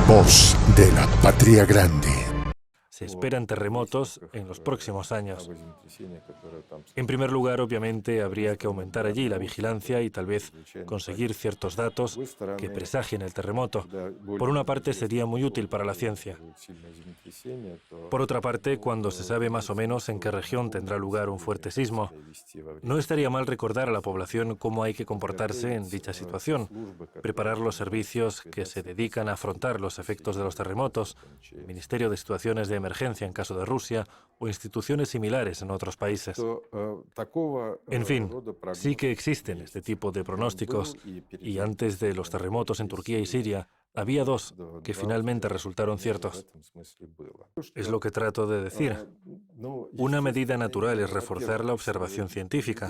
Voz de la Patria Grande. Se esperan terremotos en los próximos años. En primer lugar, obviamente, habría que aumentar allí la vigilancia y tal vez conseguir ciertos datos que presagien el terremoto. Por una parte, sería muy útil para la ciencia. Por otra parte, cuando se sabe más o menos en qué región tendrá lugar un fuerte sismo, no estaría mal recordar a la población cómo hay que comportarse en dicha situación, preparar los servicios que se dedican a afrontar los efectos de los terremotos, el Ministerio de Situaciones de Emergencia en caso de Rusia o instituciones similares en otros países. En fin, sí que existen este tipo de pronósticos y antes de los terremotos en Turquía y Siria había dos que finalmente resultaron ciertos. Es lo que trato de decir. Una medida natural es reforzar la observación científica.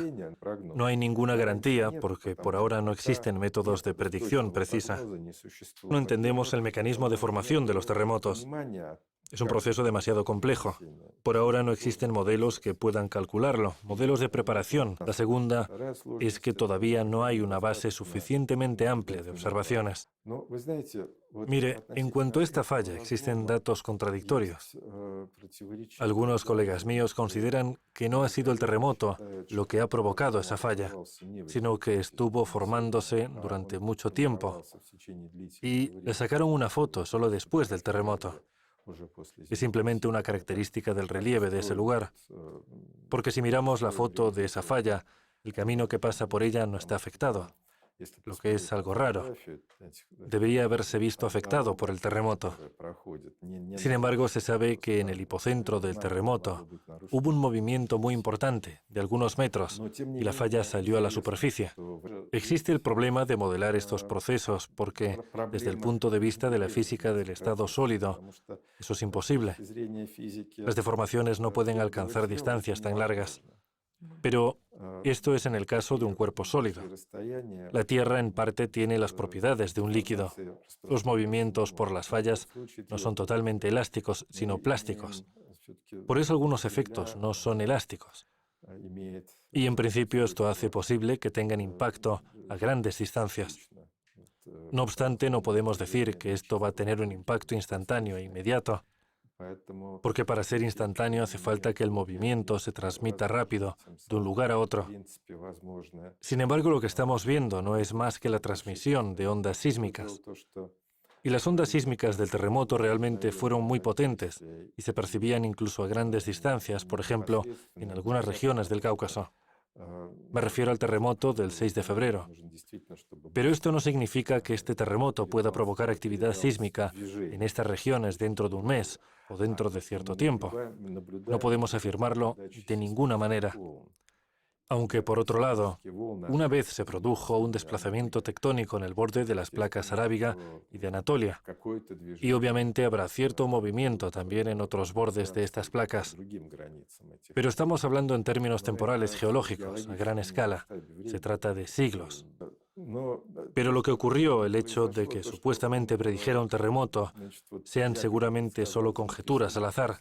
No hay ninguna garantía porque por ahora no existen métodos de predicción precisa. No entendemos el mecanismo de formación de los terremotos. Es un proceso demasiado complejo. Por ahora no existen modelos que puedan calcularlo, modelos de preparación. La segunda es que todavía no hay una base suficientemente amplia de observaciones. Mire, en cuanto a esta falla, existen datos contradictorios. Algunos colegas míos consideran que no ha sido el terremoto lo que ha provocado esa falla, sino que estuvo formándose durante mucho tiempo y le sacaron una foto solo después del terremoto. Es simplemente una característica del relieve de ese lugar, porque si miramos la foto de esa falla, el camino que pasa por ella no está afectado, lo que es algo raro. Debería haberse visto afectado por el terremoto. Sin embargo, se sabe que en el hipocentro del terremoto hubo un movimiento muy importante, de algunos metros, y la falla salió a la superficie. Existe el problema de modelar estos procesos porque, desde el punto de vista de la física del estado sólido, eso es imposible. Las deformaciones no pueden alcanzar distancias tan largas. Pero esto es en el caso de un cuerpo sólido. La Tierra en parte tiene las propiedades de un líquido. Los movimientos por las fallas no son totalmente elásticos, sino plásticos. Por eso algunos efectos no son elásticos. Y en principio esto hace posible que tengan impacto a grandes distancias. No obstante, no podemos decir que esto va a tener un impacto instantáneo e inmediato, porque para ser instantáneo hace falta que el movimiento se transmita rápido, de un lugar a otro. Sin embargo, lo que estamos viendo no es más que la transmisión de ondas sísmicas. Y las ondas sísmicas del terremoto realmente fueron muy potentes y se percibían incluso a grandes distancias, por ejemplo, en algunas regiones del Cáucaso. Me refiero al terremoto del 6 de febrero. Pero esto no significa que este terremoto pueda provocar actividad sísmica en estas regiones dentro de un mes o dentro de cierto tiempo. No podemos afirmarlo de ninguna manera. Aunque, por otro lado, una vez se produjo un desplazamiento tectónico en el borde de las placas arábiga y de Anatolia, y obviamente habrá cierto movimiento también en otros bordes de estas placas. Pero estamos hablando en términos temporales geológicos, a gran escala. Se trata de siglos. Pero lo que ocurrió, el hecho de que supuestamente predijera un terremoto, sean seguramente solo conjeturas al azar.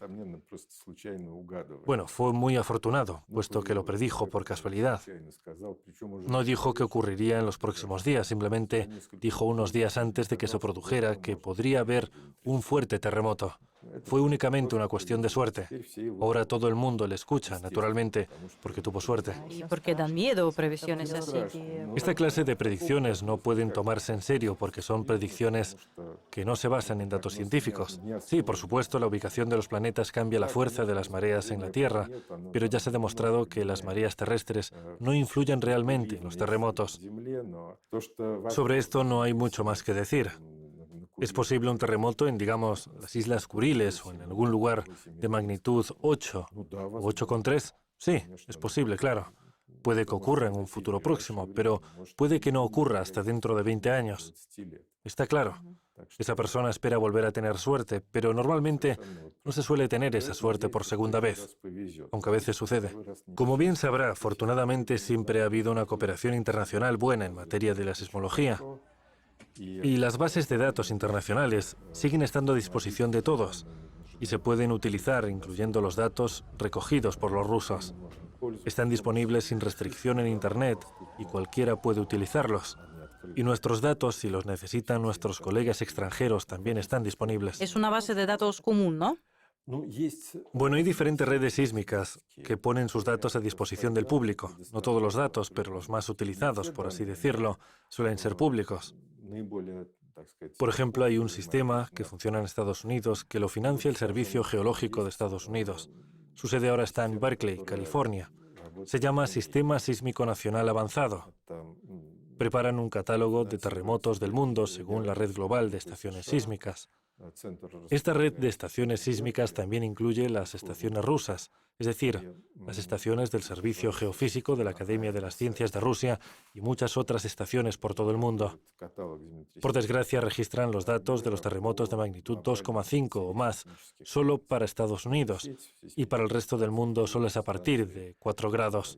Bueno, fue muy afortunado, puesto que lo predijo por casualidad. No dijo que ocurriría en los próximos días, simplemente dijo unos días antes de que se produjera que podría haber un fuerte terremoto. Fue únicamente una cuestión de suerte. Ahora todo el mundo le escucha, naturalmente, porque tuvo suerte. ¿Y por qué dan miedo previsiones así? Esta clase de predicciones no pueden tomarse en serio porque son predicciones que no se basan en datos científicos. Sí, por supuesto, la ubicación de los planetas cambia la fuerza de las mareas en la Tierra, pero ya se ha demostrado que las mareas terrestres no influyen realmente en los terremotos. Sobre esto no hay mucho más que decir. ¿Es posible un terremoto en, digamos, las Islas Kuriles o en algún lugar de magnitud 8 o 8,3? Sí, es posible, claro. Puede que ocurra en un futuro próximo, pero puede que no ocurra hasta dentro de 20 años. Está claro. Esa persona espera volver a tener suerte, pero normalmente no se suele tener esa suerte por segunda vez, aunque a veces sucede. Como bien sabrá, afortunadamente siempre ha habido una cooperación internacional buena en materia de la sismología. Y las bases de datos internacionales siguen estando a disposición de todos y se pueden utilizar, incluyendo los datos recogidos por los rusos. Están disponibles sin restricción en Internet y cualquiera puede utilizarlos. Y nuestros datos, si los necesitan nuestros colegas extranjeros, también están disponibles. Es una base de datos común, ¿no? Bueno, hay diferentes redes sísmicas que ponen sus datos a disposición del público. No todos los datos, pero los más utilizados, por así decirlo, suelen ser públicos. Por ejemplo, hay un sistema que funciona en Estados Unidos que lo financia el Servicio Geológico de Estados Unidos. Su sede ahora está en Berkeley, California. Se llama Sistema Sísmico Nacional Avanzado. Preparan un catálogo de terremotos del mundo según la red global de estaciones sísmicas. Esta red de estaciones sísmicas también incluye las estaciones rusas, es decir, las estaciones del Servicio Geofísico de la Academia de las Ciencias de Rusia y muchas otras estaciones por todo el mundo. Por desgracia, registran los datos de los terremotos de magnitud 2,5 o más solo para Estados Unidos y para el resto del mundo solo es a partir de 4 grados.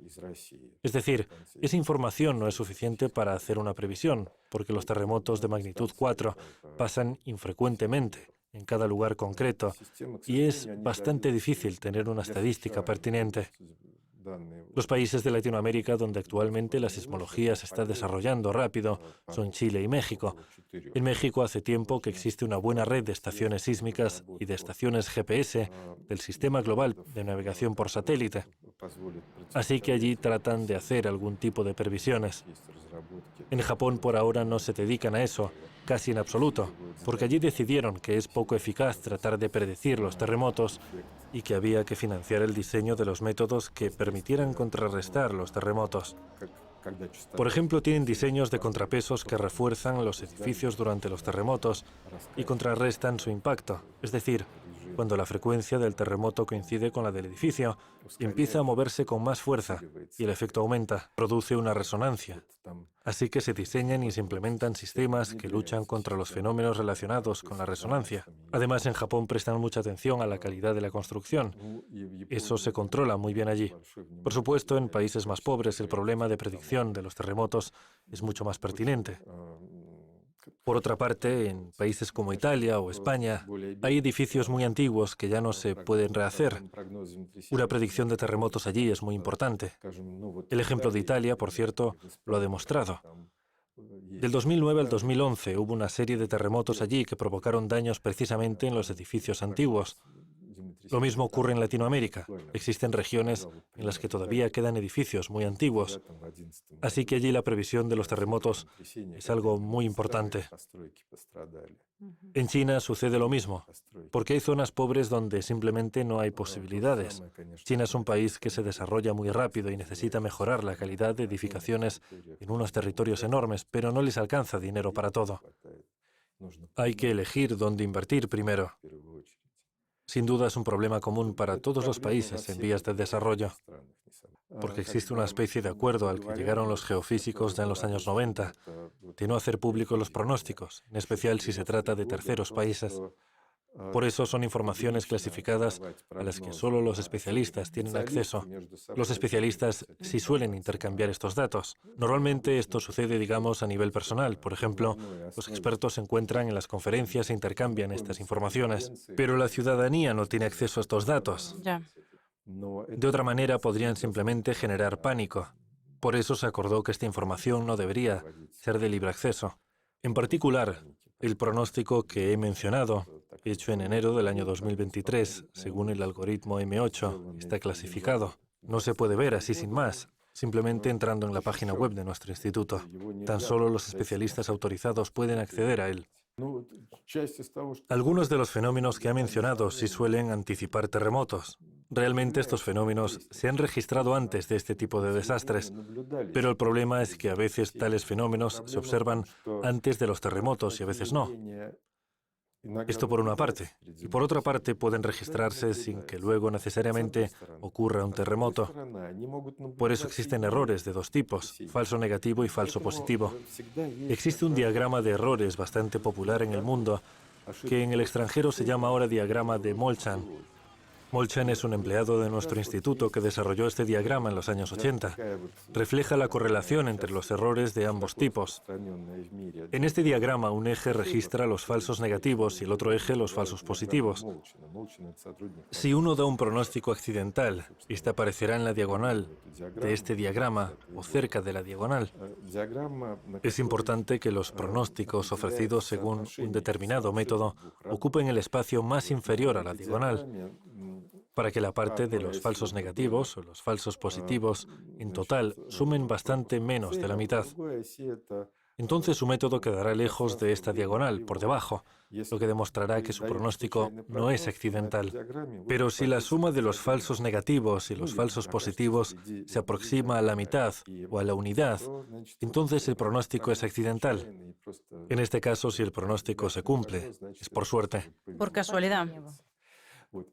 Es decir, esa información no es suficiente para hacer una previsión, porque los terremotos de magnitud 4 pasan infrecuentemente en cada lugar concreto y es bastante difícil tener una estadística pertinente. Los países de Latinoamérica donde actualmente la sismología se está desarrollando rápido son Chile y México. En México hace tiempo que existe una buena red de estaciones sísmicas y de estaciones GPS del Sistema Global de Navegación por Satélite. Así que allí tratan de hacer algún tipo de previsiones. En Japón por ahora no se dedican a eso, casi en absoluto, porque allí decidieron que es poco eficaz tratar de predecir los terremotos y que había que financiar el diseño de los métodos que permitieran contrarrestar los terremotos. Por ejemplo, tienen diseños de contrapesos que refuerzan los edificios durante los terremotos y contrarrestan su impacto, es decir, cuando la frecuencia del terremoto coincide con la del edificio, empieza a moverse con más fuerza y el efecto aumenta, produce una resonancia. Así que se diseñan y se implementan sistemas que luchan contra los fenómenos relacionados con la resonancia. Además, en Japón prestan mucha atención a la calidad de la construcción. Eso se controla muy bien allí. Por supuesto, en países más pobres el problema de predicción de los terremotos es mucho más pertinente. Por otra parte, en países como Italia o España, hay edificios muy antiguos que ya no se pueden rehacer. Una predicción de terremotos allí es muy importante. El ejemplo de Italia, por cierto, lo ha demostrado. Del 2009 al 2011 hubo una serie de terremotos allí que provocaron daños precisamente en los edificios antiguos. Lo mismo ocurre en Latinoamérica. Existen regiones en las que todavía quedan edificios muy antiguos. Así que allí la previsión de los terremotos es algo muy importante. En China sucede lo mismo, porque hay zonas pobres donde simplemente no hay posibilidades. China es un país que se desarrolla muy rápido y necesita mejorar la calidad de edificaciones en unos territorios enormes, pero no les alcanza dinero para todo. Hay que elegir dónde invertir primero. Sin duda es un problema común para todos los países en vías de desarrollo, porque existe una especie de acuerdo al que llegaron los geofísicos ya en los años 90, de no hacer públicos los pronósticos, en especial si se trata de terceros países. Por eso son informaciones clasificadas a las que solo los especialistas tienen acceso. Los especialistas sí suelen intercambiar estos datos. Normalmente esto sucede, digamos, a nivel personal. Por ejemplo, los expertos se encuentran en las conferencias e intercambian estas informaciones. Pero la ciudadanía no tiene acceso a estos datos. Ya. De otra manera, podrían simplemente generar pánico. Por eso se acordó que esta información no debería ser de libre acceso. En particular, el pronóstico que he mencionado, hecho en enero del año 2023, según el algoritmo M8, está clasificado. No se puede ver así sin más, simplemente entrando en la página web de nuestro instituto. Tan solo los especialistas autorizados pueden acceder a él. Algunos de los fenómenos que ha mencionado sí suelen anticipar terremotos. Realmente estos fenómenos se han registrado antes de este tipo de desastres, pero el problema es que a veces tales fenómenos se observan antes de los terremotos y a veces no. Esto por una parte. Y por otra parte pueden registrarse sin que luego necesariamente ocurra un terremoto. Por eso existen errores de dos tipos, falso negativo y falso positivo. Existe un diagrama de errores bastante popular en el mundo, que en el extranjero se llama ahora diagrama de Molchan. Molchan es un empleado de nuestro instituto que desarrolló este diagrama en los años 80. Refleja la correlación entre los errores de ambos tipos. En este diagrama, un eje registra los falsos negativos y el otro eje los falsos positivos. Si uno da un pronóstico accidental, este aparecerá en la diagonal de este diagrama o cerca de la diagonal. Es importante que los pronósticos ofrecidos según un determinado método ocupen el espacio más inferior a la diagonal, para que la parte de los falsos negativos o los falsos positivos en total sumen bastante menos de la mitad. Entonces su método quedará lejos de esta diagonal, por debajo, lo que demostrará que su pronóstico no es accidental. Pero si la suma de los falsos negativos y los falsos positivos se aproxima a la mitad o a la unidad, entonces el pronóstico es accidental. En este caso, si el pronóstico se cumple, es por suerte. Por casualidad.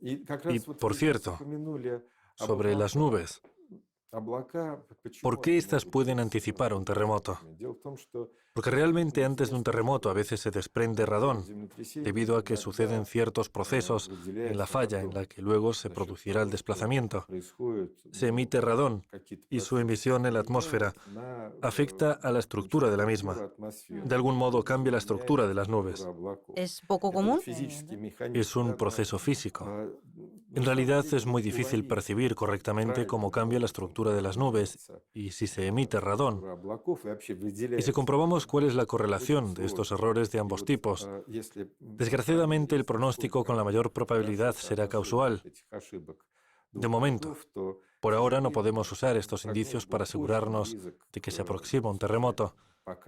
Y, por cierto, sobre las nubes, ¿por qué éstas pueden anticipar un terremoto? Porque realmente antes de un terremoto a veces se desprende radón, debido a que suceden ciertos procesos en la falla en la que luego se producirá el desplazamiento. Se emite radón y su emisión en la atmósfera afecta a la estructura de la misma. De algún modo cambia la estructura de las nubes. ¿Es poco común? Es un proceso físico. En realidad es muy difícil percibir correctamente cómo cambia la estructura de las nubes y si se emite radón. Y si comprobamos cuál es la correlación de estos errores de ambos tipos, desgraciadamente el pronóstico con la mayor probabilidad será causal. De momento, por ahora no podemos usar estos indicios para asegurarnos de que se aproxima un terremoto.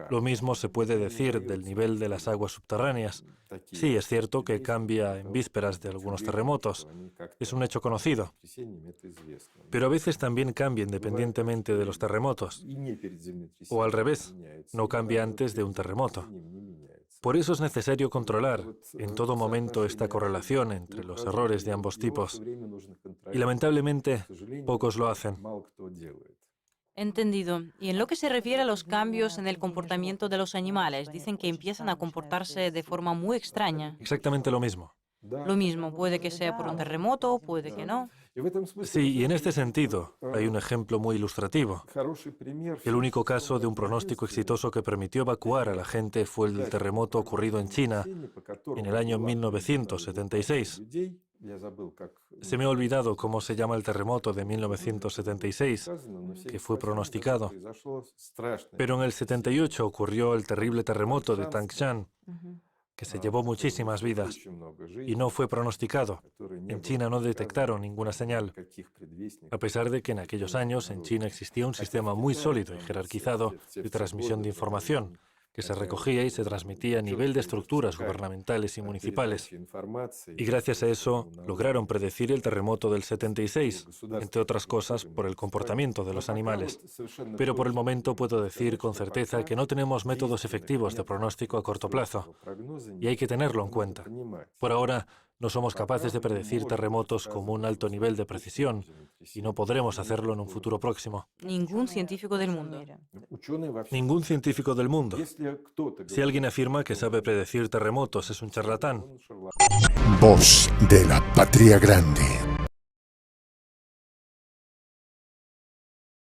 Lo mismo se puede decir del nivel de las aguas subterráneas. Sí, es cierto que cambia en vísperas de algunos terremotos. Es un hecho conocido. Pero a veces también cambia independientemente de los terremotos. O al revés, no cambia antes de un terremoto. Por eso es necesario controlar en todo momento esta correlación entre los errores de ambos tipos. Y lamentablemente, pocos lo hacen. Entendido. Y en lo que se refiere a los cambios en el comportamiento de los animales, dicen que empiezan a comportarse de forma muy extraña. Exactamente lo mismo. Lo mismo, puede que sea por un terremoto, puede que no. Sí, y en este sentido hay un ejemplo muy ilustrativo. El único caso de un pronóstico exitoso que permitió evacuar a la gente fue el terremoto ocurrido en China en el año 1976. Se me ha olvidado cómo se llama el terremoto de 1976, que fue pronosticado. Pero en el 78 ocurrió el terrible terremoto de Tangshan, que se llevó muchísimas vidas y no fue pronosticado. En China no detectaron ninguna señal, a pesar de que en aquellos años en China existía un sistema muy sólido y jerarquizado de transmisión de información, que se recogía y se transmitía a nivel de estructuras gubernamentales y municipales. Y gracias a eso lograron predecir el terremoto del 76, entre otras cosas por el comportamiento de los animales. Pero por el momento puedo decir con certeza que no tenemos métodos efectivos de pronóstico a corto plazo, y hay que tenerlo en cuenta. Por ahora, no somos capaces de predecir terremotos con un alto nivel de precisión y no podremos hacerlo en un futuro próximo. Ningún científico del mundo. Ningún científico del mundo. Si alguien afirma que sabe predecir terremotos, es un charlatán. Voz de la Patria Grande.